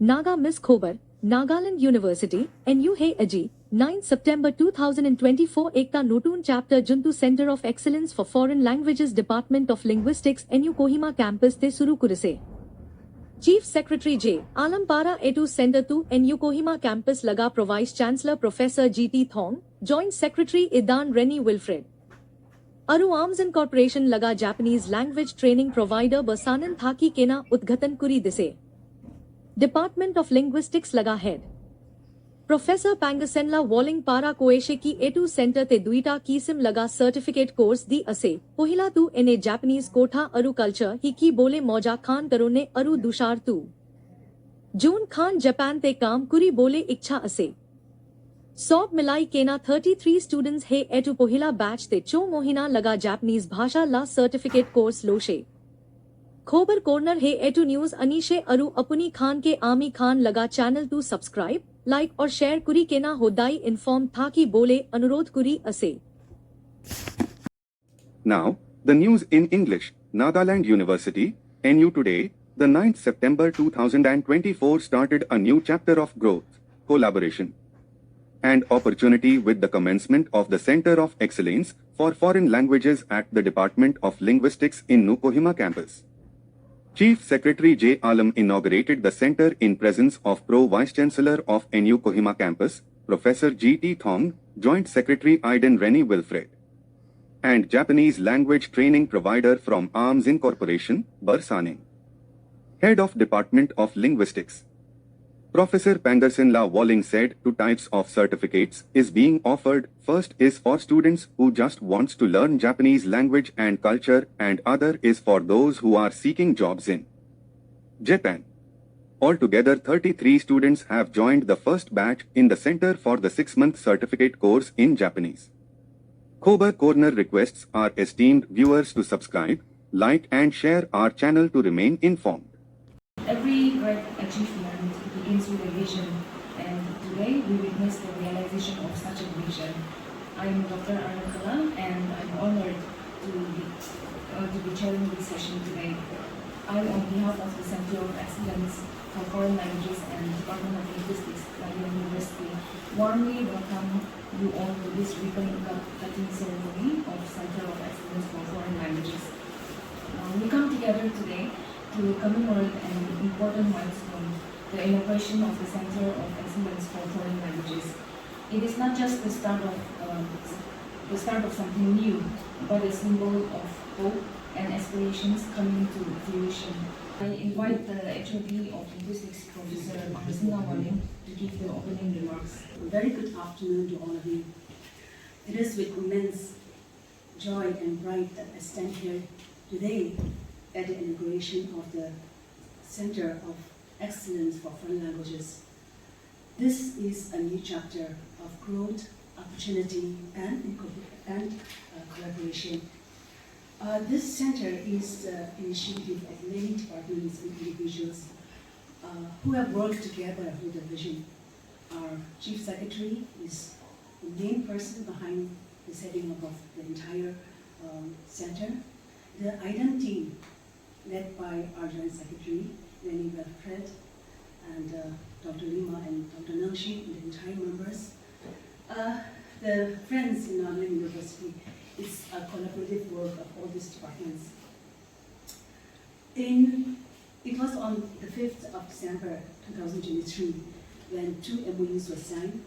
Naga Miss Khobar, Nagaland University, NU Hey Aji, 9 September 2024 Ekta Notun Chapter Juntu Center of Excellence for Foreign Languages Department of Linguistics NU Kohima Campus Te Suru Kurise. Chief Secretary J. Alampara Etu Center to NU Kohima Campus Laga Vice Chancellor Professor G.T. Thong, Joint Secretary Idan Rennie Wilfred. Aru Arms Incorporation Laga Japanese Language Training Provider Basanan Thaki Kena Udghatan Kuri Dise. Department of Linguistics Laga Head. Professor Pangasenla Walling Para Koeshe Ki Etu Center Te Duita Kisim Laga Certificate Course Di Ase, Pohila Tu Ene Japanese Kotha Aru Culture Hiki Bole Moja Khan Karone Aru Dushar Tu. June Khan Japan Te Kam Kuri Bole Ikcha Ase. Sob Milai Kena 33 students He Etu Pohila Batch Te Cho Mohina Laga Japanese Bhasha La Certificate Course Loshe. Khobar Corner He Etu News Anishe Aru Apuni Khan Ke Ami Khan Laga channel to subscribe, like or share Kuri Kena Hodai inform Thaki Bole Anurod Kuri Ase. Now, the news in English. Nagaland University, NU today, the 9th September 2024 started a new chapter of growth, collaboration, and opportunity with the commencement of the Center of Excellence for Foreign Languages at the Department of Linguistics in NU Kohima campus. Chief Secretary J. Alam inaugurated the center in presence of Pro-Vice Chancellor of NU Kohima campus, Professor G.T. Thong, Joint Secretary Idan Rennie Wilfred, and Japanese language training provider from Arms Incorporation, Barsane. Head of Department of Linguistics, Professor Pangasenla Walling said two types of certificates is being offered. First is for students who just wants to learn Japanese language and culture, and other is for those who are seeking jobs in Japan. Altogether 33 students have joined the first batch in the center for the 6-month certificate course in Japanese. Khobar Corner requests our esteemed viewers to subscribe, like and share our channel to remain informed. Every great achievement begins with a vision, and today we witness the realization of such a vision. I am Dr. Arnakala, and I'm honored to be chairing this session today. I, on behalf of the Center of Excellence for Foreign Languages and Department of Linguistics, Nagaland University, warmly welcome you all to this ribbon-cutting ceremony of Center of Excellence for Foreign Languages. We come together today to commemorate an important milestone, the inauguration of the Center of Excellence for Foreign Languages. It is not just the start of something new, but a symbol of hope and aspirations coming to fruition. I invite the HOD of Linguistics, Professor Pangasenla Walling, to give the opening remarks. Very good afternoon to all of you. It is with immense joy and pride that I stand here today at the inauguration of the Center of Excellence for Foreign Languages. This is a new chapter of growth, opportunity, and collaboration. This center is the initiative of many departments and individuals who have worked together with a vision. Our Chief Secretary is the main person behind the setting up of the entire center. The IDEN team, led by our Joint Secretary, Rennie Wilfred, and Dr. Lima and Dr. Nelshi, and the entire members. The friends in Nagaland University, it's a collaborative work of all these departments. It was on the 5th of December 2023 when 2 MOUs were signed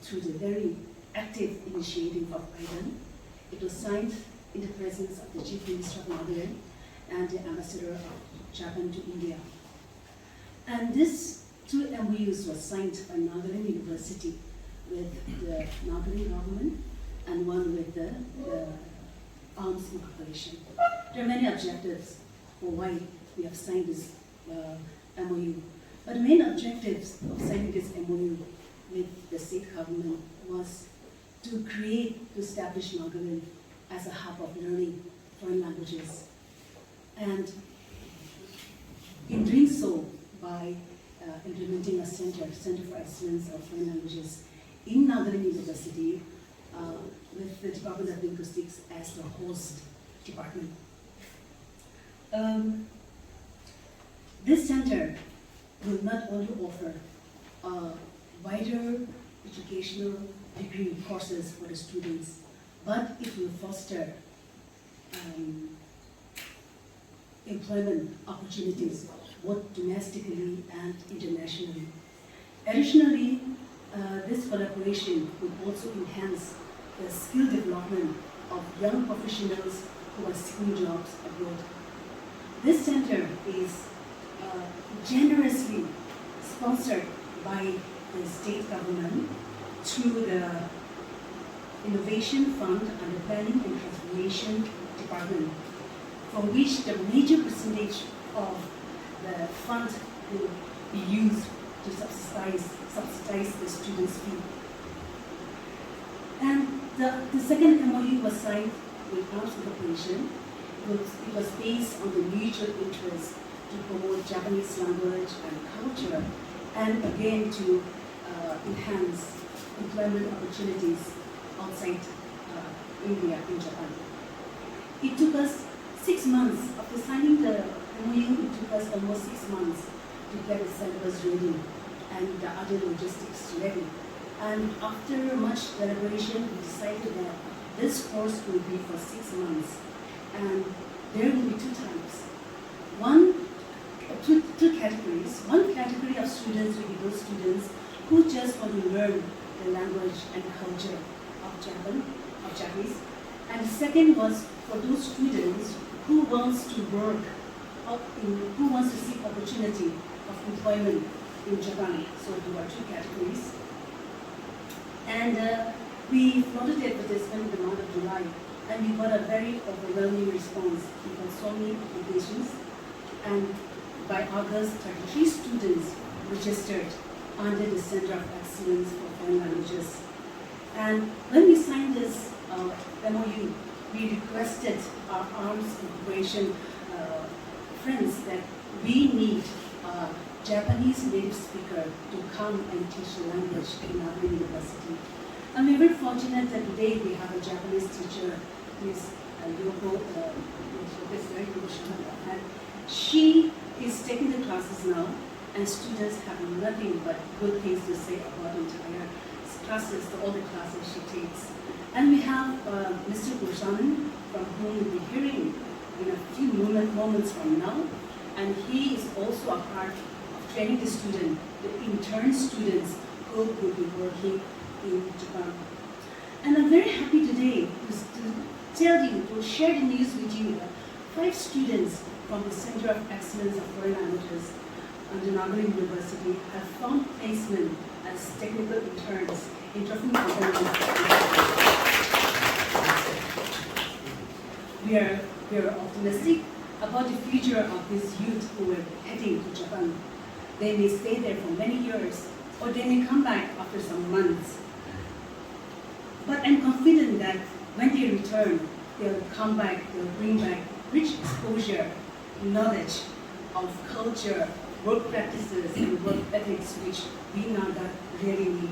through the very active initiative of IDEN. It was signed in the presence of the Chief Minister of Nagaland and the Ambassador of Japan to India. And these 2 MOUs were signed by Nagaland University with the Nagaland government and one with the Arms Incorporation. There are many objectives for why we have signed this MOU. But the main objectives of signing this MOU with the state government was to establish Nagaland as a hub of learning foreign languages. And in doing so, by implementing a Center for Excellence of Foreign Languages in Nagaland University, with the Department of Linguistics as the host department. This center will not only offer wider educational degree courses for the students, but it will foster employment opportunities both domestically and internationally. Additionally, this collaboration will also enhance the skill development of young professionals who are seeking jobs abroad. This center is generously sponsored by the state government through the Innovation Fund and the Planning and Transformation Department, from which the major percentage of the fund will be used to subsidize the students' fee. And the second MOU was signed with Arms Corporation. It was based on the mutual interest to promote Japanese language and culture, and again to enhance employment opportunities outside India and Japan. It took us 6 months. After signing the MOU, it took us almost 6 months to get the syllabus ready and the other logistics ready. And after much deliberation, we decided that this course will be for 6 months. And there will be 2 types. Two categories. One category of students will be those students who just want to learn the language and culture of Japanese. And the second was for those students who wants to work, who wants to seek opportunity of employment in Japan. So there are 2 categories. And we floated the advertisement in the month of July, and we got a very overwhelming response. We got so many applications, and by August, 33 students registered under the Center of Excellence for Foreign Languages. And when we signed this MOU, we requested our Arms Corporation friends that we need a Japanese native speaker to come and teach the language in Nagaland University. And we're very fortunate that today we have a Japanese teacher, Ms. Yoko, and she is taking the classes now, and students have nothing but good things to say about the entire classes, all the classes she takes. And we have Mr. Gursanan, from whom we'll be hearing in a few moments from now, and he is also a part of training the student, the intern students who will be working in Japan. And I'm very happy today to tell you, to share the news with you that 5 students from the Center of Excellence of Foreign Languages under Nagaland University have found placement as technical interns in different companies. We are optimistic about the future of these youth who are heading to Japan. They may stay there for many years, or they may come back after some months. But I'm confident that when they return, they'll come back, they'll bring back rich exposure, knowledge of culture, work practices, and work ethics, which we Naga really need.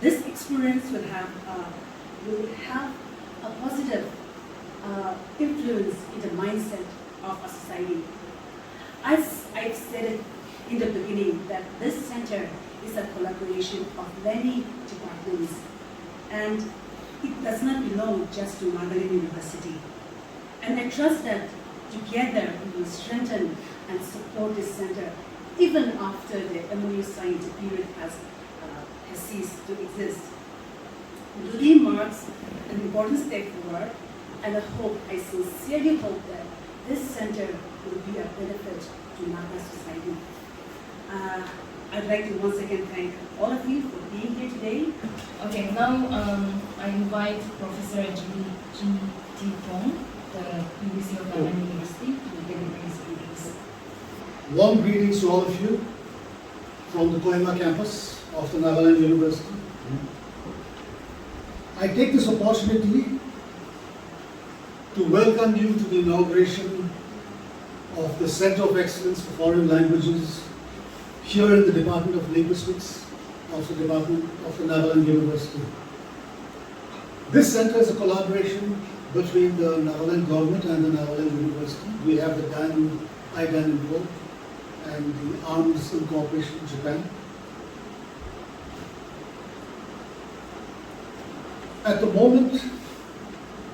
This experience will have a positive influence in the mindset of a society. As I've said it in the beginning, that this center is a collaboration of many departments, and it does not belong just to Nagaland University. And I trust that together we will strengthen and support this center even after the MOU signed period has ceased to exist. Today marks an important step forward, and I sincerely hope that this center will be a benefit to Naga society. I'd like to once again thank all of you for being here today. Okay, now I invite Professor G. T. Tong, the University of Nagaland University, to deliver his greetings. Warm greetings to all of you from the Kohima campus of the Nagaland University. I take this opportunity to welcome you to the inauguration of the Center of Excellence for Foreign Languages here in the Department of Linguistics of the Nagaland University. This center is a collaboration between the Nagaland government and the Nagaland University. We have the I-DAN involved, and the Arms Incorporation in Japan. At the moment,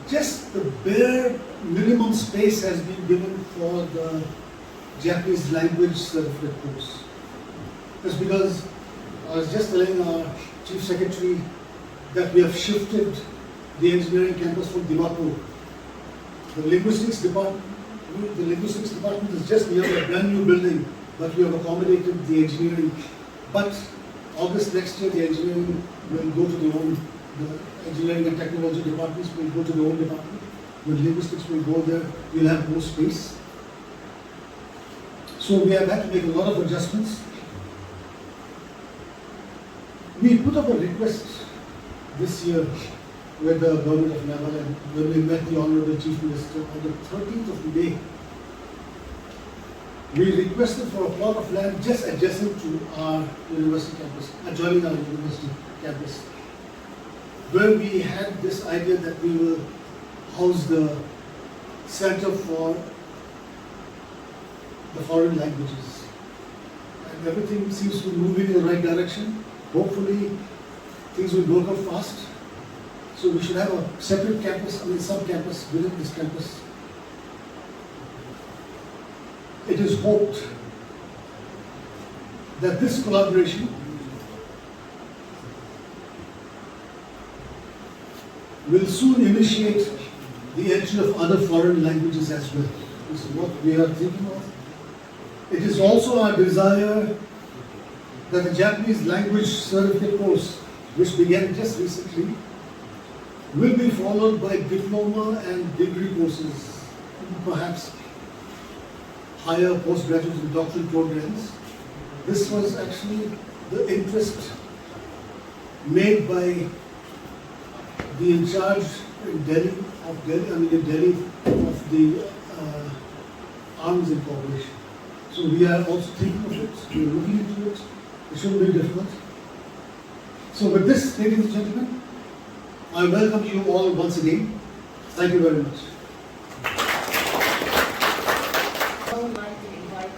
just the bare minimum space has been given for the Japanese language certificate course. That's because I was just telling our Chief Secretary that we have shifted the engineering campus from Dimapur. The linguistics department is just near a brand new building, but we have accommodated the engineering. But August next year, the engineering will go to their own, the engineering and technology departments will go to their own department. The linguistics will go there, we'll have more space. So we have had to make a lot of adjustments. We put up a request this year with the government of Nagaland when we met the Honorable Chief Minister on the 13th of May. We requested for a plot of land just adjacent to our university campus, adjoining our university campus, where we had this idea that we will house the Center for the Foreign Languages. And everything seems to be moving in the right direction. Hopefully, things will work out fast. So we should have a separate campus, sub-campus within this campus. It is hoped that this collaboration will soon initiate the entry of other foreign languages as well. This is what we are thinking of. It is also our desire that the Japanese language certificate course, which began just recently, will be followed by diploma and degree courses, perhaps higher postgraduate and doctoral programs. This was actually the interest made by the in charge in Delhi of the Arms Incorporation. So we are also thinking of it, we are looking into it. It shouldn't be difficult. So with this, ladies and gentlemen, I welcome you all once again. Thank you very much. I would like to invite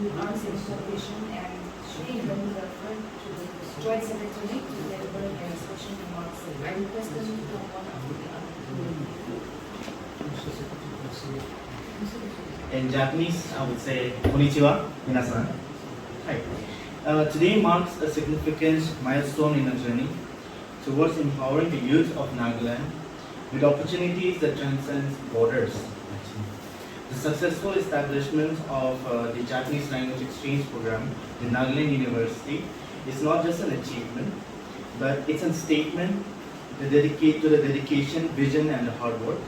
the Arms Incorporation and Shri Inauguration to the Joint Secretary to deliver their special remarks. I request them to come one after the other. In Japanese, I would say Konnichiwa, minasan. Hi. Today marks a significant milestone in a journey towards empowering the youth of Nagaland with opportunities that transcend borders. The successful establishment of the Japanese language exchange program in Nagaland University is not just an achievement, but it's a statement to the dedication, vision, and the hard work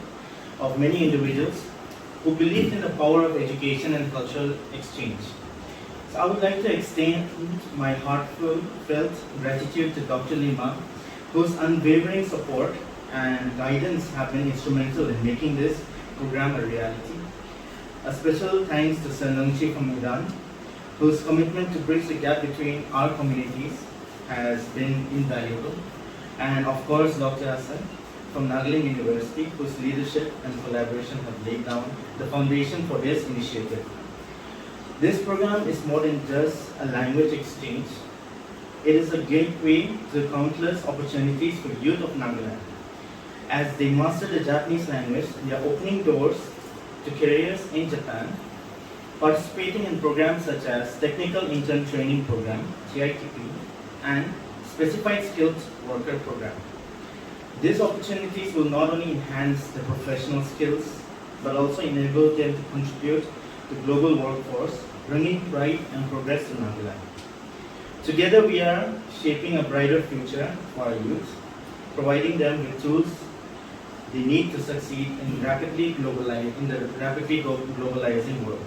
of many individuals who believed in the power of education and cultural exchange. So I would like to extend my heartfelt gratitude to Dr. Lima, whose unwavering support and guidance have been instrumental in making this program a reality. A special thanks to Sanangchi from Medan, whose commitment to bridge the gap between our communities has been invaluable. And of course, Dr. Hassan from Nagaland University, whose leadership and collaboration have laid down the foundation for this initiative. This program is more than just a language exchange. It is a gateway to countless opportunities for youth of Nagaland. As they master the Japanese language, they are opening doors to careers in Japan, participating in programs such as Technical Intern Training Program, TITP, and Specified Skilled Worker Program. These opportunities will not only enhance their professional skills, but also enable them to contribute to the global workforce, bringing pride and progress to Nagaland. Together we are shaping a brighter future for our youth, providing them with tools they need to succeed in the rapidly globalizing world.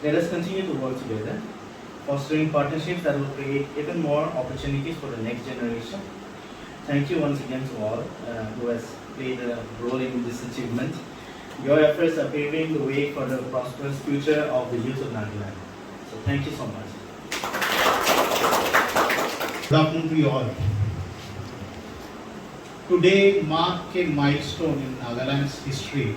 Let us continue to work together, fostering partnerships that will create even more opportunities for the next generation. Thank you once again to all who has played a role in this achievement. Your efforts are paving the way for the prosperous future of the youth of Nagaland. So thank you so much. Good afternoon to you all. Today marks a milestone in Nagaland's history.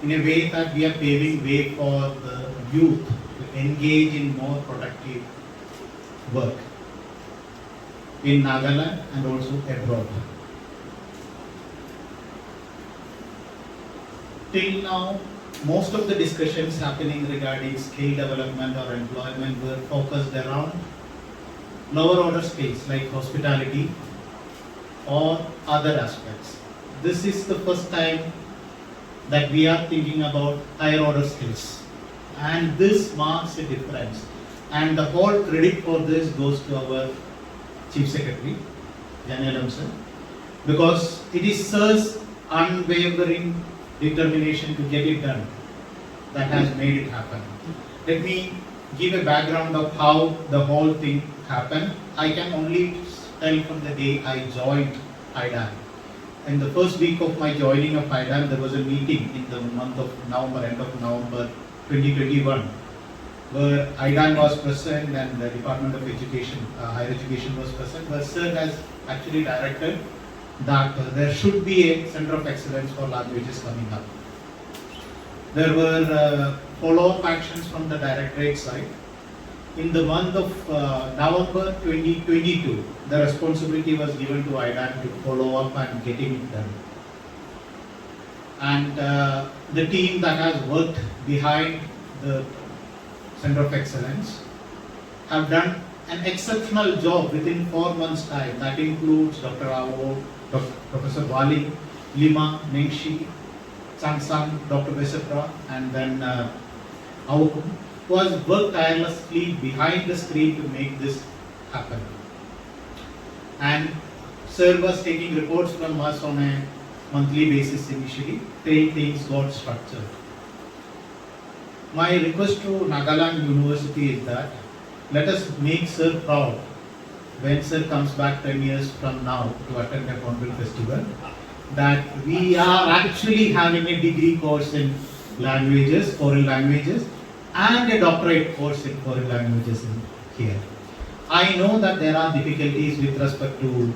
in a way that we are paving way for the youth to engage in more productive work in Nagaland and also abroad. Till now, most of the discussions happening regarding skill development or employment were focused around lower order skills like hospitality or other aspects. This is the first time that we are thinking about higher order skills, and this marks a difference, and the whole credit for this goes to our Chief Secretary, Janalam sir, because it is Sir's unwavering determination to get it done that has made it happen. Let me give a background of how the whole thing happened. I can only tell from the day I joined IDAN. In the first week of my joining of IDAN, there was a meeting in the month of November, end of November 2021, where IDAN was present and the Department of Education, Higher Education was present, where Sir has actually directed that there should be a Center of Excellence for Languages coming up. There were follow-up actions from the Directorate side. In the month of November 2022, the responsibility was given to IDAN to follow up and getting it done. And the team that has worked behind the Center of Excellence have done an exceptional job within 4 months' time. That includes Dr. Rao, Professor Wali, Lima, Nengshi, Sangsang, Dr. Vesapra, and then Aukum, who has worked tirelessly behind the screen to make this happen. And Sir was taking reports from us on a monthly basis initially, till things got structured. My request to Nagaland University is that let us make Sir proud when Sir comes back 10 years from now to attend a Hornbill Festival, that we are actually having a degree course in languages, foreign languages, and a doctorate course in foreign languages in here. I know that there are difficulties with respect to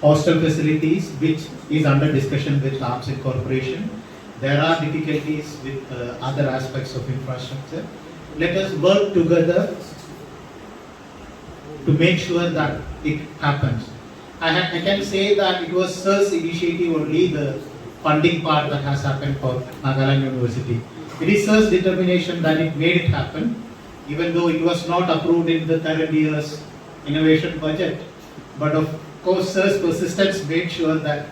hostel facilities, which is under discussion with Arms Corporation. There are difficulties with other aspects of infrastructure. Let us work together to make sure that it happens. I can say that it was Sir's initiative only, the funding part that has happened for Nagaland University. It is Sir's determination that it made it happen, even though it was not approved in the current year's innovation budget. But of course, Sir's persistence made sure that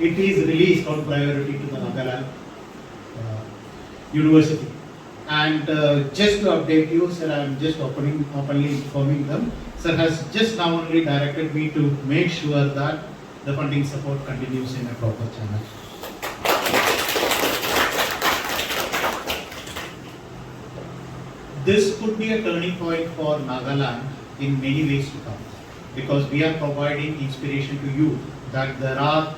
it is released on priority to the Nagaland University. And just to update you, sir, I am just openly informing them. Sir has just now only directed me to make sure that the funding support continues in a proper channel. This could be a turning point for Nagaland in many ways to come, because we are providing inspiration to youth that there are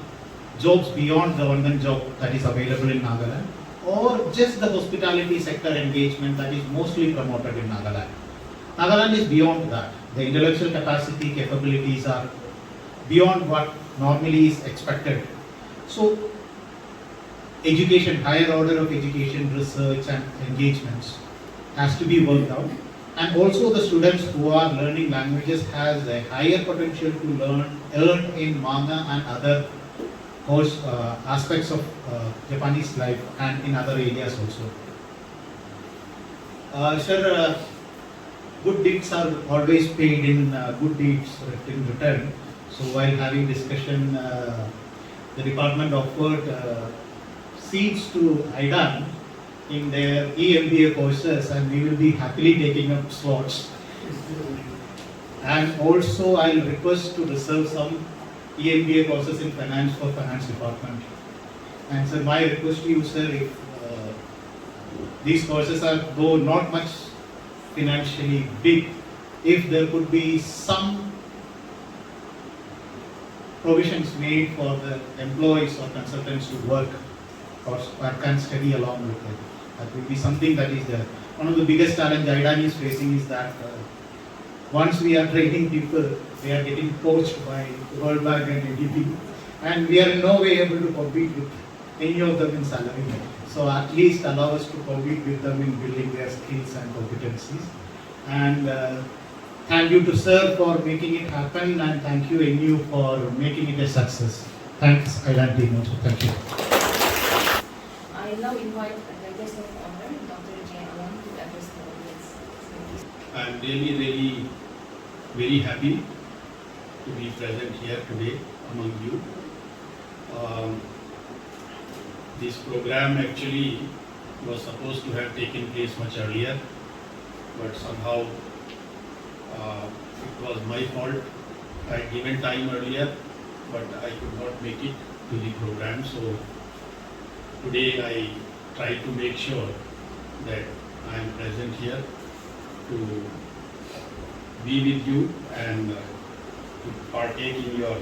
jobs beyond government job that is available in Nagaland, or just the hospitality sector engagement that is mostly promoted in Nagaland. Nagaland is beyond that. The intellectual capacity, capabilities are beyond what normally is expected. So, education, higher order of education, research and engagements has to be worked out. And also the students who are learning languages has a higher potential to earn in manga and other course aspects of Japanese life and in other areas also. Sir, good deeds are always paid in good deeds in return. So while having discussion, the department offered seats to IDAN in their EMBA courses, and we will be happily taking up slots. And also I'll request to reserve some EMBA courses in finance for finance department. And so my request to you, sir, if these courses are though not much financially big, if there could be some provisions made for the employees or consultants to work or can study along with it, that would be something that is there. One of the biggest challenge IDAN is facing is that once we are training people, they are getting poached by World Bank and ADB, and we are in no way able to compete with any of them in salary. So at least allow us to compete with them in building their skills and competencies. And thank you to Sir for making it happen, and thank you NU for making it a success. Thanks, Island team also. Thank you. I now invite the guest of honor, Dr. J. Alan, to address the audience. I'm really very happy to be present here today among you. This program actually was supposed to have taken place much earlier, but somehow it was my fault. I had given time earlier, but I could not make it to the program. So today I try to make sure that I am present here to be with you and to partake in your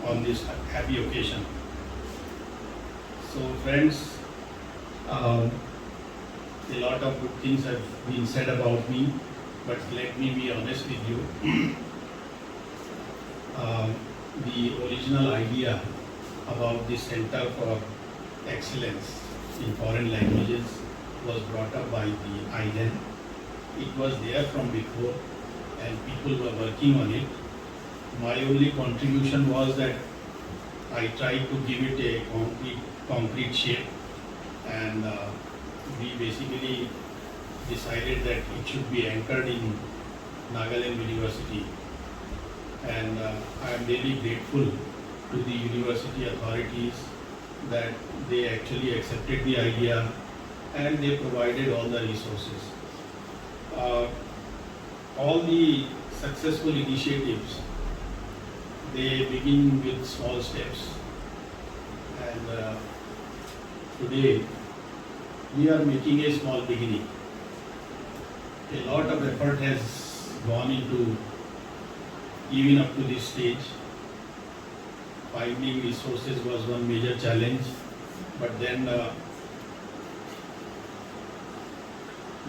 on this happy occasion. So friends, a lot of good things have been said about me, but let me be honest with you. The original idea about the Center for Excellence in Foreign Languages was brought up by the IDEN. It was there from before and people were working on it. My only contribution was that I tried to give it a concrete shape, and we basically decided that it should be anchored in Nagaland University. And I am really grateful to the university authorities that they actually accepted the idea and they provided all the resources. All the successful initiatives, they begin with small steps, and today we are making a small beginning. A lot of effort has gone into even up to this stage. Finding resources was one major challenge, but then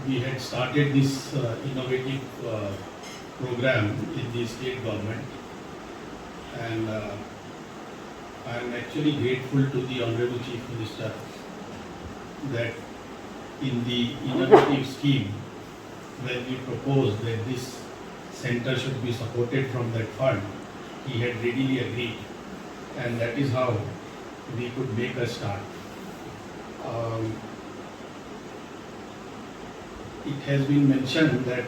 we had started this innovative program in the state government, and I am actually grateful to the Honorable Chief Minister that in the innovative scheme, when we proposed that this center should be supported from that fund, he had readily agreed, and that is how we could make a start. It has been mentioned that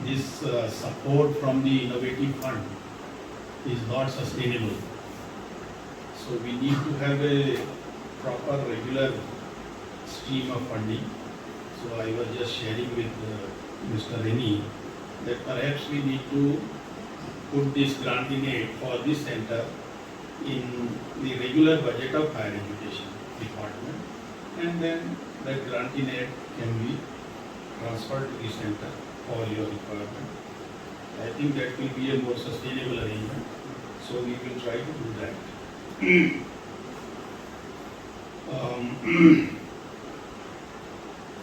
this support from the innovative fund is not sustainable. So we need to have a proper regular stream of funding. So I was just sharing with Mr. Reni that perhaps we need to put this grant in aid for this center in the regular budget of higher education department, and then that grant in aid can be transferred to the center for your requirement. I think that will be a more sustainable arrangement, so we will try to do that.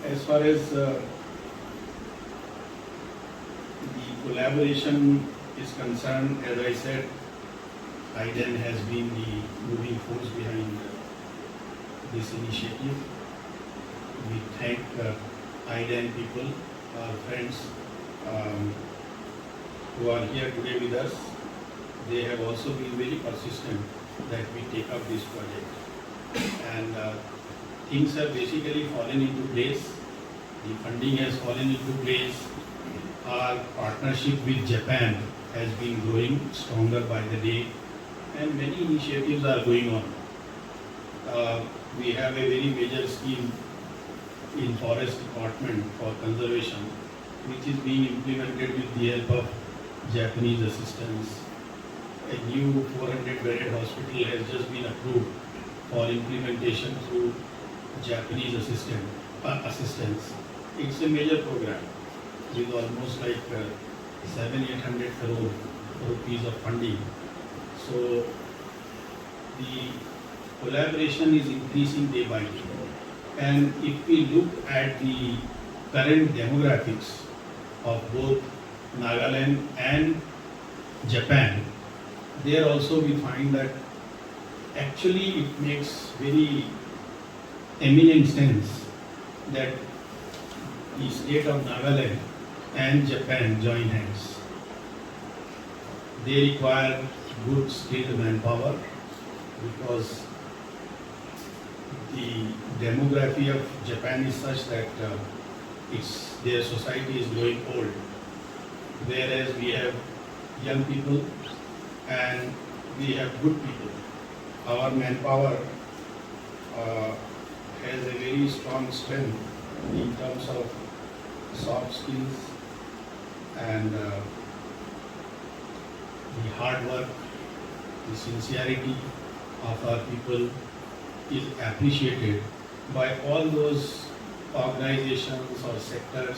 As far as the collaboration is concerned, as I said, IDEN has been the moving force behind this initiative. We thank IDEN people, our friends who are here today with us. They have also been very persistent that we take up this project. And things have basically fallen into place. The funding has fallen into place. Our partnership with Japan has been growing stronger by the day, and many initiatives are going on. We have a very major scheme in Forest Department for conservation, which is being implemented with the help of Japanese assistance. A new 400-bedded hospital has just been approved for implementation through Japanese assistance. It's a major program with almost like 700-800 crore rupees of funding. So the collaboration is increasing day by day. And if we look at the current demographics of both Nagaland and Japan, there also we find that actually it makes very eminent sense that the state of Nagaland and Japan join hands. They require good skilled manpower because the demography of Japan is such that their society is growing old, whereas we have young people and we have good people. Our manpower has a very strong strength in terms of soft skills and the hard work, the sincerity of our people is appreciated by all those organizations or sectors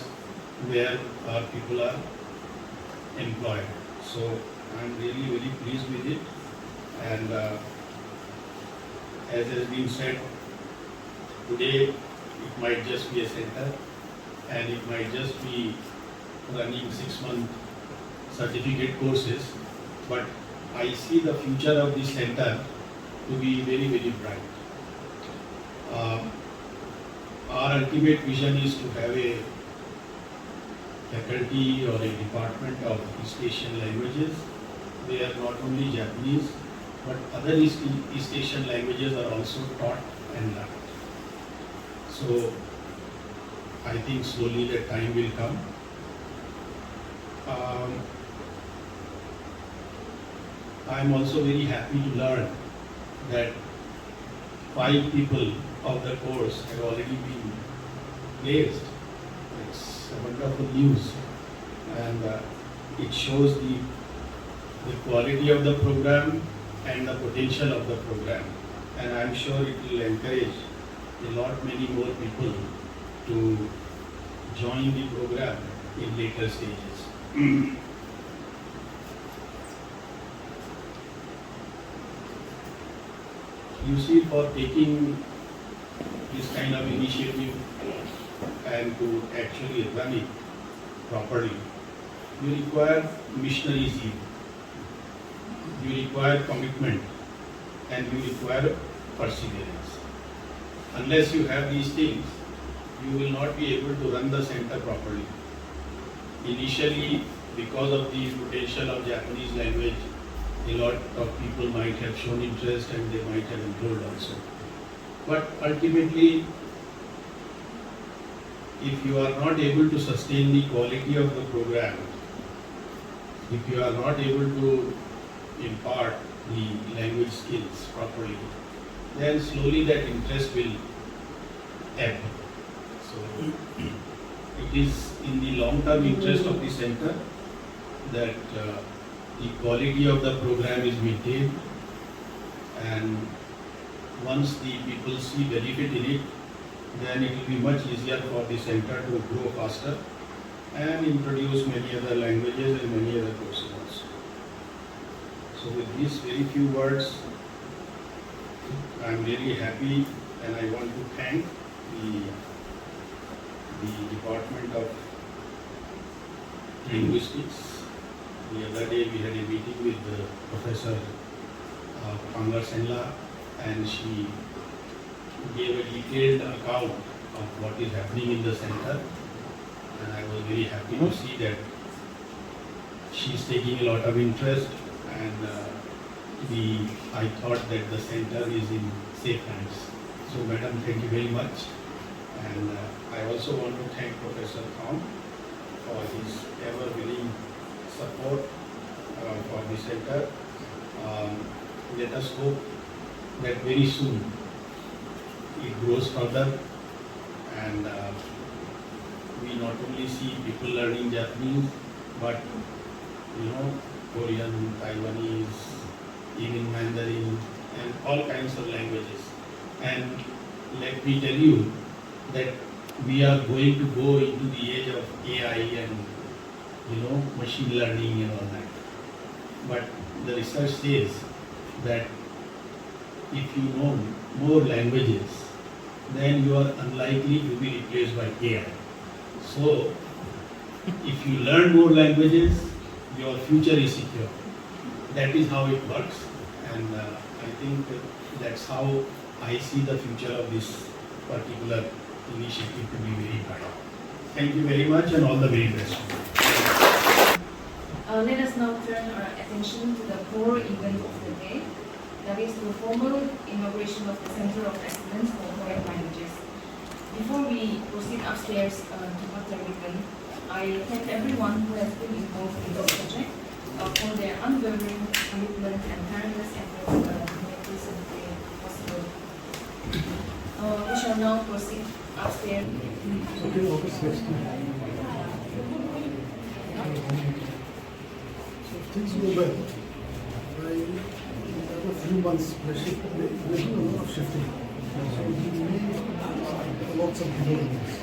where our people are employed. So I'm really very pleased with it, and as has been said, today it might just be a center and it might just be running 6-month certificate courses, but I see the future of this center to be very, very bright. Our ultimate vision is to have a faculty or a department of East Asian languages where not only Japanese but other East Asian languages are also taught and learned. So I think slowly the time will come. I'm also very happy to learn that 5 people of the course have already been placed. It's a wonderful news, and it shows the quality of the program and the potential of the program, and I'm sure it will encourage many more people to join the program in later stages. You see, for taking this kind of initiative and to actually run it properly, you require missionary zeal, you require commitment, and you require perseverance. Unless you have these things, you will not be able to run the center properly. Initially, because of the potential of Japanese language, a lot of people might have shown interest and they might have enrolled also. But ultimately, if you are not able to sustain the quality of the program, if you are not able to impart the language skills properly, then slowly that interest will ebb. So it is in the long-term interest of the center that the quality of the program is maintained, and once the people see benefit in it, then it will be much easier for the center to grow faster and introduce many other languages and many other courses also. So with these very few words, I am really happy, and I want to thank the Department of Linguistics. The other day we had a meeting with Professor Pangar Senla, and she gave a detailed account of what is happening in the center, and I was very happy to see that she is taking a lot of interest, and I thought that the center is in safe hands. So Madam, thank you very much, and I also want to thank Professor Thom for his ever-willing support for the center. Let us hope that very soon it grows further, and we not only see people learning Japanese, but Korean, Taiwanese, even Mandarin, and all kinds of languages. And let me tell you that we are going to go into the age of AI and machine learning and all that. But the research says that if you know more languages, then you are unlikely to be replaced by AI. So, if you learn more languages, your future is secure. That is how it works, And I think that's how I see the future of this particular initiative to be very bright. Thank you very much and all the very best. Let us now turn our attention to the core event of the day, that is the formal inauguration of the Center of Excellence for Foreign Languages. Before we proceed upstairs to cut the ribbon, I thank everyone who has been involved in this project for their unwavering commitment and tireless efforts to make this day possible. We shall now proceed upstairs. Things go well. I have a few months we're doing a lot of shifting. So we need lots of people in this.